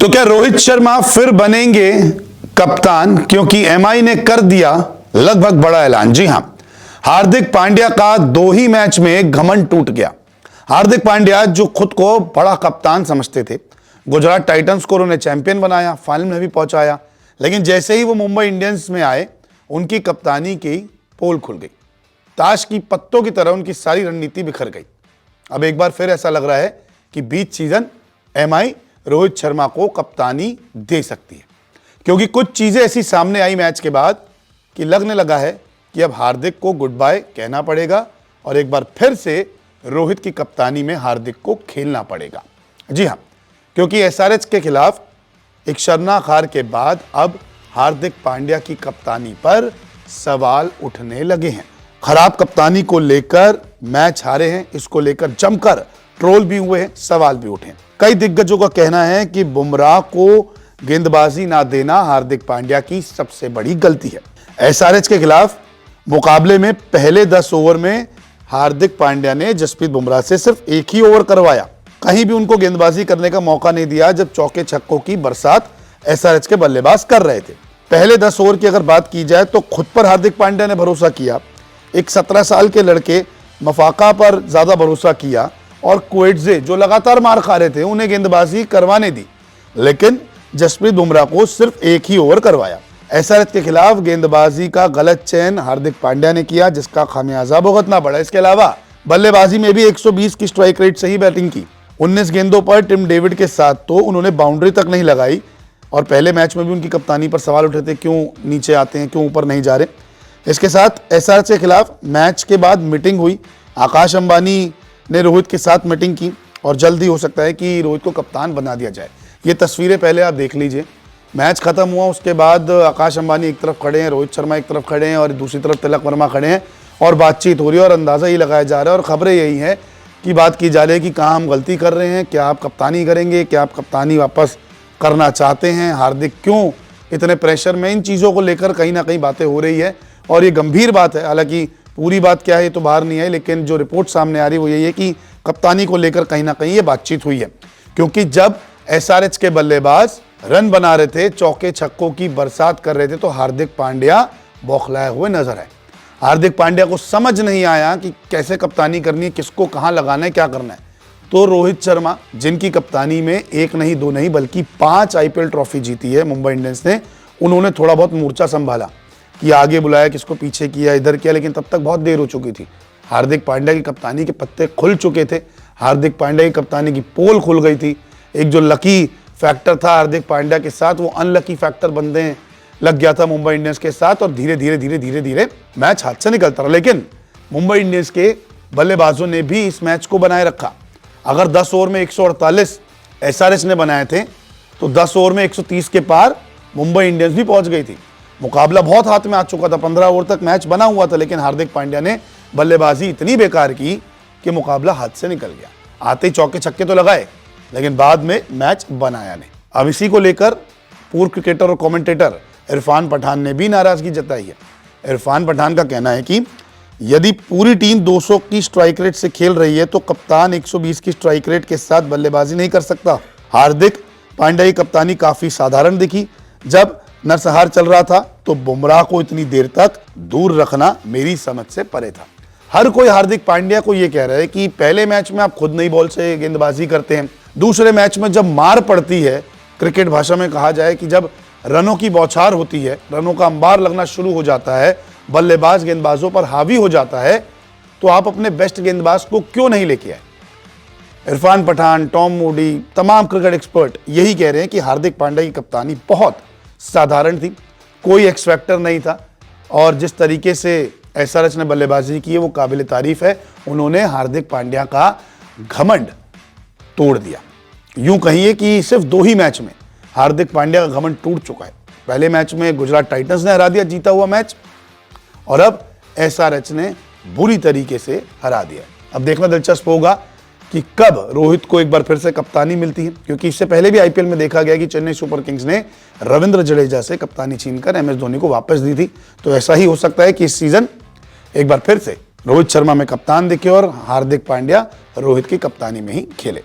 तो क्या रोहित शर्मा फिर बनेंगे कप्तान, क्योंकि एमआई ने कर दिया लगभग बड़ा ऐलान। जी हां, हार्दिक पांड्या का 2 ही मैच में घमंड टूट गया। हार्दिक पांड्या जो खुद को बड़ा कप्तान समझते थे, गुजरात टाइटंस को उन्होंने चैंपियन बनाया, फाइनल में भी पहुंचाया, लेकिन जैसे ही वो मुंबई इंडियंस में आए उनकी कप्तानी की पोल खुल गई। ताश की पत्तों की तरह उनकी सारी रणनीति बिखर गई। अब एक बार फिर ऐसा लग रहा है कि बीच सीजन एमआई रोहित शर्मा को कप्तानी दे सकती है, क्योंकि कुछ चीजें ऐसी सामने आई मैच के बाद कि लगने लगा है कि अब हार्दिक को गुड बाय कहना पड़ेगा और एक बार फिर से रोहित की कप्तानी में हार्दिक को खेलना पड़ेगा। जी हां, क्योंकि एसआरएच के खिलाफ एक शर्मनाक हार के बाद अब हार्दिक पांड्या की कप्तानी पर सवाल उठने लगे हैं। खराब कप्तानी को लेकर मैच हारे हैं, इसको लेकर जमकर ट्रोल भी हुए हैं, सवाल भी उठे हैं। कई दिग्गजों का कहना है कि बुमराह को गेंदबाजी ना देना हार्दिक पांड्या की सबसे बड़ी गलती है। एसआरएच के खिलाफ मुकाबले में पहले 10 ओवर में हार्दिक पांड्या ने जसप्रीत बुमराह से सिर्फ एक ही ओवर करवाया, कहीं भी उनको गेंदबाजी करने का मौका नहीं दिया जब चौके छक्कों की बरसात एसआरएच के बल्लेबाज कर रहे थे। पहले 10 ओवर की अगर बात की जाए तो खुद पर हार्दिक पांड्या ने भरोसा किया, एक 17 साल के लड़के मफाका पर ज्यादा भरोसा किया और क्वेट्जे जो लगातार मार खा रहे थे उन्हें गेंदबाजी करवाने दी, लेकिन जसप्रीत बुमराह को सिर्फ एक ही ओवर करवाया। एसआरएच के खिलाफ गेंदबाजी का गलत चयन हार्दिक पांड्या ने किया, जिसका खामियाजा भुगतना पड़ा। इसके अलावा बल्लेबाजी में भी 120 की स्ट्राइक रेट से ही बैटिंग की। 19 गेंदों पर टिम डेविड के साथ तो उन्होंने बाउंड्री तक नहीं लगाई और पहले मैच में भी उनकी कप्तानी पर सवाल उठे थे, क्यों नीचे आते हैं, क्यों ऊपर नहीं जा रहे। इसके साथ एसआरएच के खिलाफ मैच के बाद मीटिंग हुई, आकाश अंबानी ने रोहित के साथ मीटिंग की और जल्दी हो सकता है कि रोहित को कप्तान बना दिया जाए। ये तस्वीरें पहले आप देख लीजिए। मैच खत्म हुआ, उसके बाद आकाश अंबानी एक तरफ खड़े हैं, रोहित शर्मा एक तरफ खड़े हैं और दूसरी तरफ तिलक वर्मा खड़े हैं और बातचीत हो रही है और अंदाज़ा ये लगाया जा रहा है और खबरें यही है कि बात की जा रही है कि कहाँ हम गलती कर रहे हैं, क्या आप कप्तानी करेंगे, क्या आप कप्तानी वापस करना चाहते हैं, हार्दिक क्यों इतने प्रेशर में। इन चीज़ों को लेकर कहीं ना कहीं बातें हो रही है और ये गंभीर बात है। हालांकि पूरी बात क्या है ये तो बाहर नहीं आई, लेकिन जो रिपोर्ट सामने आ रही है वो यही है कि कप्तानी को लेकर कहीं ना कहीं ये बातचीत हुई है, क्योंकि जब एसआरएच के बल्लेबाज रन बना रहे थे, चौके छक्कों की बरसात कर रहे थे, तो हार्दिक पांड्या बौखलाए हुए नजर आए। हार्दिक पांड्या को समझ नहीं आया कि कैसे कप्तानी करनी है, किसको कहाँ लगाना है, क्या करना है। तो रोहित शर्मा, जिनकी कप्तानी में 1 नहीं 2 नहीं बल्कि 5 आईपीएल ट्रॉफी जीती है मुंबई इंडियंस ने, उन्होंने थोड़ा बहुत मोर्चा संभाला कि आगे बुलाया, किसको पीछे किया, इधर किया, लेकिन तब तक बहुत देर हो चुकी थी। हार्दिक पांड्या की कप्तानी के पत्ते खुल चुके थे, हार्दिक पांड्या की कप्तानी की पोल खुल गई थी। एक जो लकी फैक्टर था हार्दिक पांड्या के साथ, वो अनलकी फैक्टर बनने लग गया था मुंबई इंडियंस के साथ और धीरे धीरे मैच हाथ से निकलता रहा। लेकिन मुंबई इंडियंस के बल्लेबाजों ने भी इस मैच को बनाए रखा। अगर 10 ओवर में 148 एसआरएच ने बनाए थे तो 10 ओवर में 130 के पार मुंबई इंडियंस भी पहुंच गई थी। मुकाबला बहुत हाथ में आ चुका था, 15 ओवर तक मैच बना हुआ था, लेकिन हार्दिक पांड्या ने बल्लेबाजी इतनी बेकार की कि मुकाबला हाथ से निकल गया। आते ही चौके छक्के तो लगाए, लेकिन बाद में मैच बनाया नहीं। अब इसी को लेकर पूर्व क्रिकेटर और कमेंटेटर इरफान पठान ने भी नाराजगी जताई है। इरफान पठान का कहना है कि यदि पूरी टीम 200 की स्ट्राइक रेट से खेल रही है तो कप्तान 120 की स्ट्राइक रेट के साथ बल्लेबाजी नहीं कर सकता। हार्दिक पांड्या की कप्तानी काफी साधारण दिखी। जब नरसंहार चल रहा था तो बुमराह को इतनी देर तक दूर रखना मेरी समझ से परे था। हर कोई हार्दिक पांड्या को यह कह रहा है कि पहले मैच में आप खुद नई बॉल से गेंदबाजी करते हैं, दूसरे मैच में जब मार पड़ती है, क्रिकेट भाषा में कहा जाए कि जब रनों की बौछार होती है, रनों का अंबार लगना शुरू हो जाता है, बल्लेबाज गेंदबाजों पर हावी हो जाता है, तो आप अपने बेस्ट गेंदबाज को क्यों नहीं लेके आए। इरफान पठान, टॉम मूडी, तमाम क्रिकेट एक्सपर्ट यही कह रहे हैं कि हार्दिक पांड्या की कप्तानी बहुत साधारण थी, कोई एक्स फैक्टर नहीं था और जिस तरीके से एसआरएच ने बल्लेबाजी की है वो काबिल तारीफ है। उन्होंने हार्दिक पांड्या का घमंड तोड़ दिया। यूं कहिए कि सिर्फ 2 ही मैच में हार्दिक पांड्या का घमंड टूट चुका है। पहले मैच में गुजरात टाइटंस ने हरा दिया, जीता हुआ मैच, और अब एसआरएच ने बुरी तरीके से हरा दिया। अब देखना दिलचस्प होगा कि कब रोहित को एक बार फिर से कप्तानी मिलती है, क्योंकि इससे पहले भी आईपीएल में देखा गया कि चेन्नई सुपर किंग्स ने रविंद्र जडेजा से कप्तानी छीनकर एमएस धोनी को वापस दी थी। तो ऐसा ही हो सकता है कि इस सीजन एक बार फिर से रोहित शर्मा में कप्तान दिखे और हार्दिक पांड्या रोहित की कप्तानी में ही खेले।